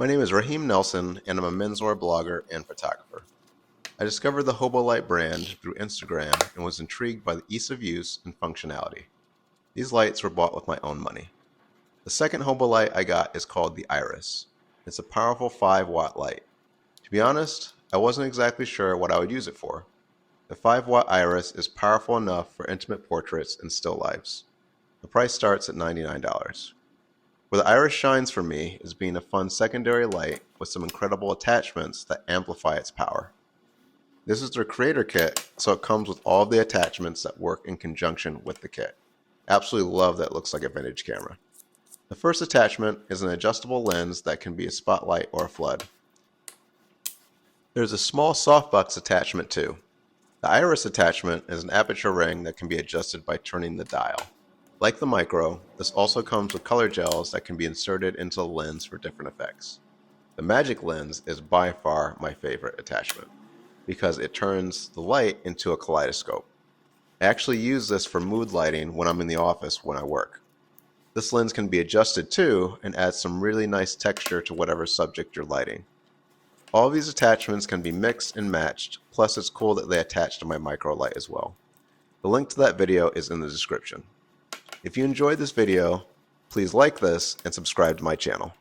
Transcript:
My name is Raheem Nelson, and I'm a menswear blogger and photographer. I discovered the Hobolite brand through Instagram and was intrigued by the ease of use and functionality. These lights were bought with my own money. The second Hobolite I got is called the Iris. It's a powerful 5-watt light. To be honest, I wasn't exactly sure what I would use it for. The 5-watt Iris is powerful enough for intimate portraits and still lifes. The price starts at $99. Where the Iris shines for me is being a fun secondary light with some incredible attachments that amplify its power. This is their creator kit, so it comes with all of the attachments that work in conjunction with the kit. Absolutely love that it looks like a vintage camera. The first attachment is an adjustable lens that can be a spotlight or a flood. There's a small softbox attachment too. The Iris attachment is an aperture ring that can be adjusted by turning the dial. Like the Micro, this also comes with color gels that can be inserted into the lens for different effects. The Magic lens is by far my favorite attachment because it turns the light into a kaleidoscope. I actually use this for mood lighting when I'm in the office when I work. This lens can be adjusted too and adds some really nice texture to whatever subject you're lighting. All of these attachments can be mixed and matched, plus it's cool that they attach to my Micro light as well. The link to that video is in the description. If you enjoyed this video, please like this and subscribe to my channel.